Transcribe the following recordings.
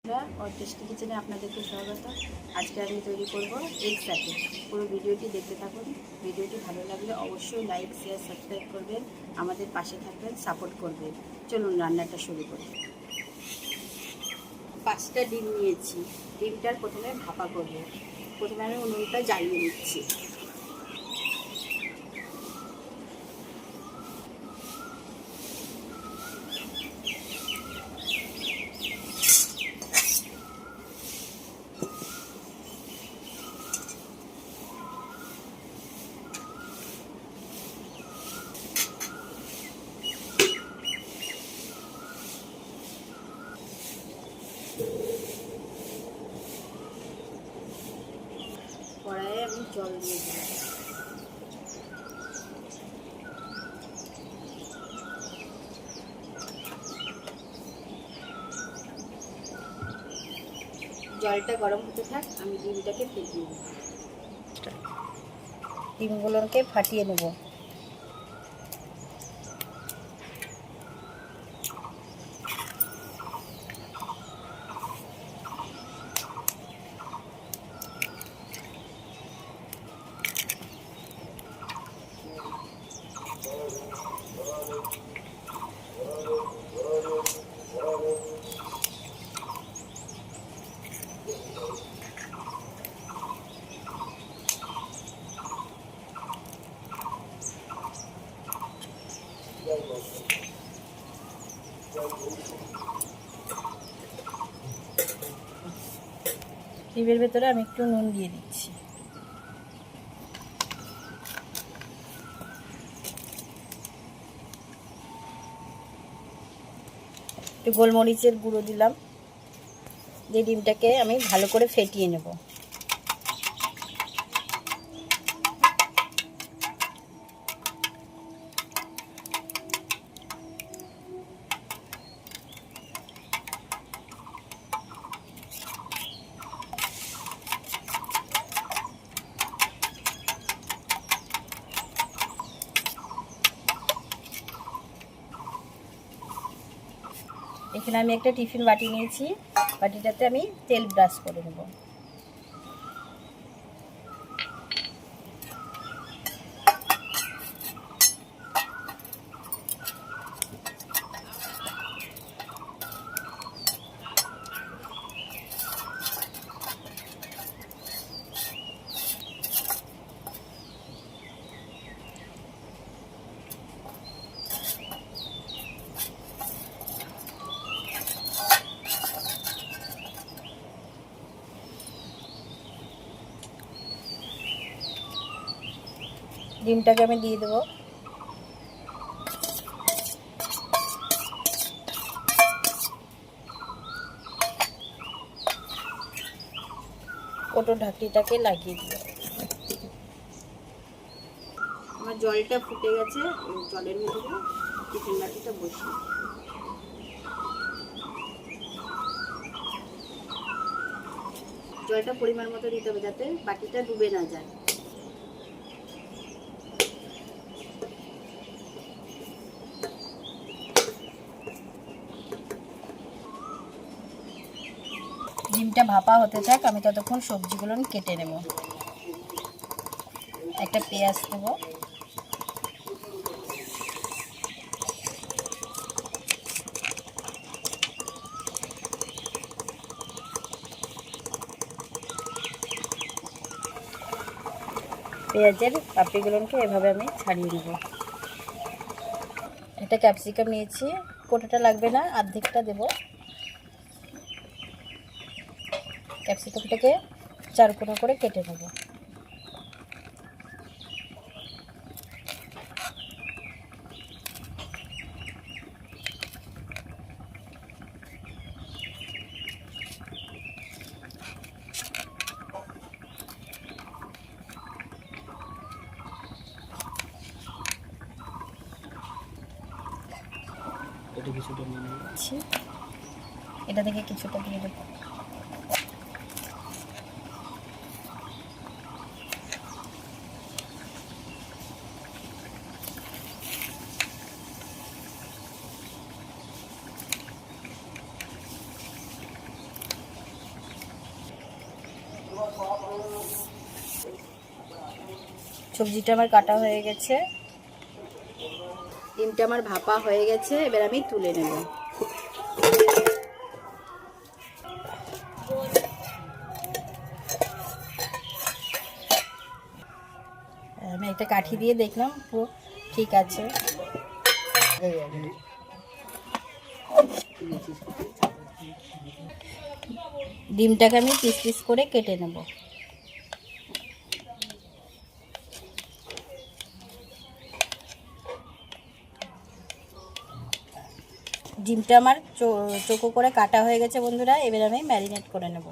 और टेस्टी किचেনে আপনাদেরকে স্বাগত। আজকে আমি তৈরি করব এগ স্যান্ডউইচ। পুরো ভিডিওটি দেখতে থাকুন। ভিডিওটি ভালো লাগলে অবশ্যই লাইক শেয়ার সাবস্ক্রাইব করবেন, আমাদের পাশে থাকবেন, সাপোর্ট করবেন। চলুন রান্নাটা শুরু করি। 5টা ডিম নিয়েছি। ডিমটার প্রথমে ভাপা করব। প্রথমে আমি উনুনটা জ্বালিয়ে নিচ্ছি। কড়াইয়ে আমি জল দিয়ে দিলাম। জলটা গরম হতে থাক, আমি ডিমটাকে ফেটিয়ে নেব। ডিমগুলোকে ফাটিয়ে নেব। ডিমের ভেতরে আমি একটু নুন দিয়ে দিচ্ছি। একটু গোলমরিচের গুঁড়ো দিলাম। দিয়ে ডিমটাকে আমি ভালো করে ফেটিয়ে নেব। এখানে আমি একটা টিফিন বাটি নিয়েছি। বাটিটাতে আমি তেল ব্রাশ করে নেব। ডিমটাকে আমি দিয়ে দেবো। ওটো ঢাকনিটাকে লাগিয়ে দিই। আমার জলটা ফুটে গেছে। জলের ভিতরে টিফিন বাটিটা বসিয়ে জলটা পরিমাণ মতো দিতে হবে যাতে বাটিটা ডুবে না যায়। ডিমটা ভাপা হতে থাক, আমি ততক্ষণ সবজিগুলো কেটে নেব। একটা পেঁয়াজ দেব, পেঁয়াজের পাপড়িগুলোকে এভাবে আমি ছাড়িয়ে নেব। একটা ক্যাপসিকাম নিয়েছি, গোটাটা লাগবে না, অর্ধেকটা দেব। ক্যাপসিকামটাকে চারকোনা করে কেটে নেব। এটা থেকে কিছুটা দিয়ে দেবো। সবজিটা আমার কাটা হয়ে গেছে, ডিমটা আমার ভাপা হয়ে গেছে, এবার আমি তুলে নেব। আমি একটা কাঠি দিয়ে দেখলাম পুরো ঠিক আছে। ডিমটাকে আমি পিস পিস করে কেটে নেব। ডিমটা আমার চোখো করে কাটা হয়ে গেছে বন্ধুরা, এবার আমি ম্যারিনেট করে নেব।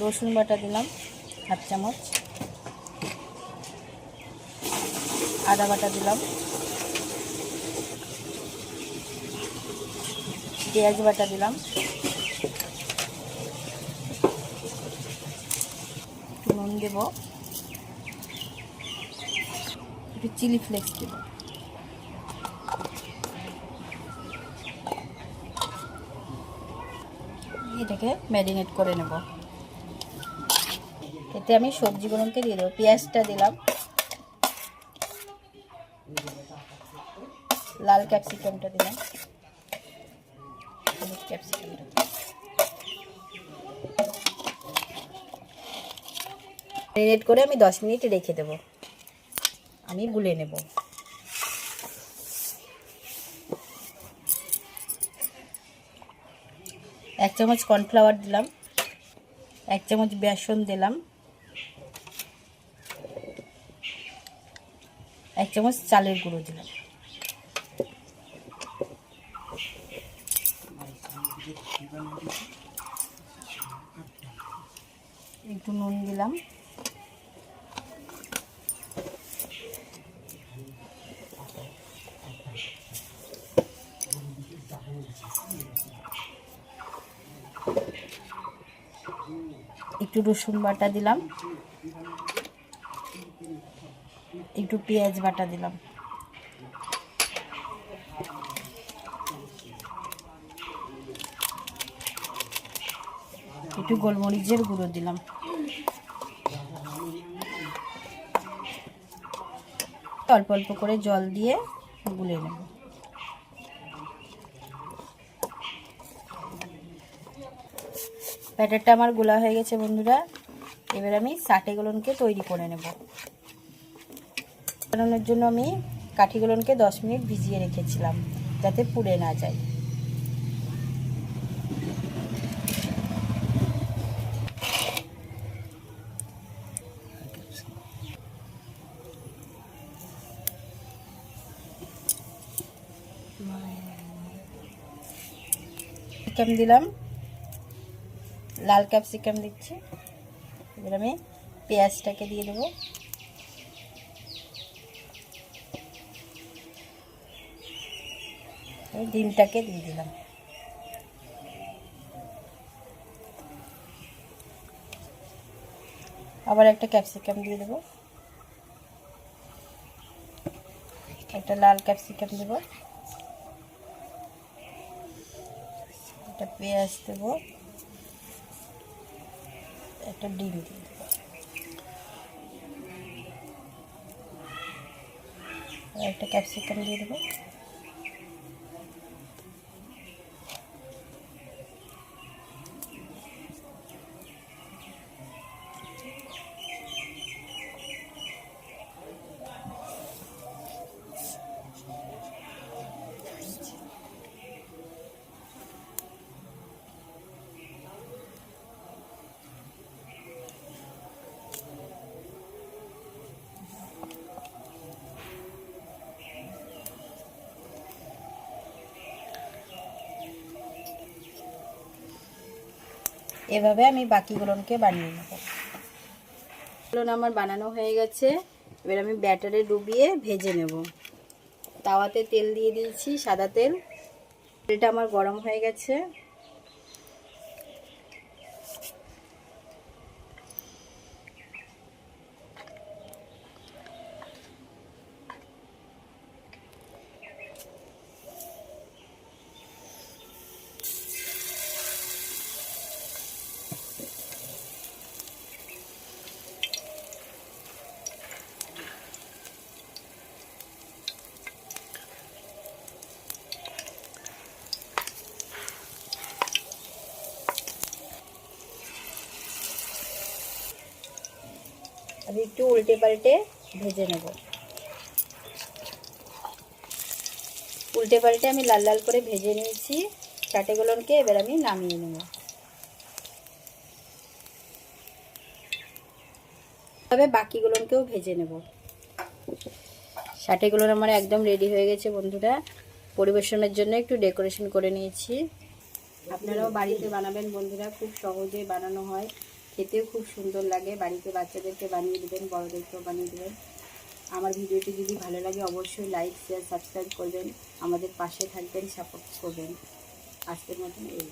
রসুন বাটা দিলাম 1/2 চামচ, আদা বাটা দিলাম, পেঁয়াজ বাটা দিলাম, নুন দেব, একটু চিলি ফ্লেক্স দেব। এটাকে ম্যারিনেট করে নেব। এতে আমি সবজিগুলোকে দিয়ে দেবো। পেঁয়াজটা দিলাম, লাল ক্যাপসিকামটা দিলাম, হলুদ ক্যাপসিকামটা ম্যারিনেট করে আমি 10 মিনিট রেখে দেব। আমি গুলে নেব। এক চামচ কর্নফ্লাওয়ার দিলাম, 1 চামচ বেসন দিলাম, 1 চামচ চালের গুঁড়ো দিলাম, একটু নুন দিলাম, একটু রসুন বাটা দিলাম, একটু পেঁয়াজ বাটা দিলাম, একটু গোলমরিচের গুঁড়ো দিলাম, অল্প অল্প করে জল দিয়ে গুলে নেব। ব্যাটারটা আমার গোলা হয়ে গেছে বন্ধুরা, এবার আমি সাটেগুলোকে তৈরি করে নেব। বানানোর জন্য আমি কাঠিগুলোকে 10 মিনিট ভিজিয়ে রেখেছিলাম যাতে পুড়ে না যায়। ক্যাপসিকাম দিলাম, লাল ক্যাপসিকাম দিচ্ছি, এবার আমি পেঁয়াজটাকে দিয়ে দেবো, ডিমটাকে দিয়ে দিলাম, আবার একটা ক্যাপসিকাম দিয়ে দেবো, একটা লাল ক্যাপসিকাম দেবো, একটা পেঁয়াজ দেবো, একটা ডিম দিয়ে দেবো, একটা ক্যাপসিকাম দিয়ে দেবো, এভাবে আমি বাকিগুলোকে বানিয়ে নেব। এগুলো আমার বানানো হয়ে গেছে, এবার আমি ব্যাটারে ডুবিয়ে ভেজে নেব। তাওয়াতে তেল দিয়ে দিয়েছি, সাদা তেল, তেলটা আমার গরম হয়ে গেছে। আমি একটু উল্টে পাল্টে ভেজে নেব। উল্টে পাল্টে আমি লাল লাল করে ভেজে নিয়েছি চাটেগুলোকে। এবার আমি নামিয়ে নেব। তবে বাকিগুলোকেও ভেজে নেব। চাটেগুলো আমার একদম রেডি হয়ে গেছে বন্ধুরা। পরিবেশনের জন্য একটু ডেকোরেশন করে নিয়েছি। আপনারাও বাড়িতে বানাবেন বন্ধুরা, খুব সহজে বানানো হয়, খেতেও খুব সুন্দর লাগে। বাড়িতে বাচ্চাদেরকে বানিয়ে দেবেন, বড়দেরকেও বানিয়ে দেবেন। আমার ভিডিওটি যদি ভালো লাগে অবশ্যই লাইক শেয়ার সাবস্ক্রাইব করবেন, আমাদের পাশে থাকবেন, সাপোর্ট করবেন। আজকের মতন এই।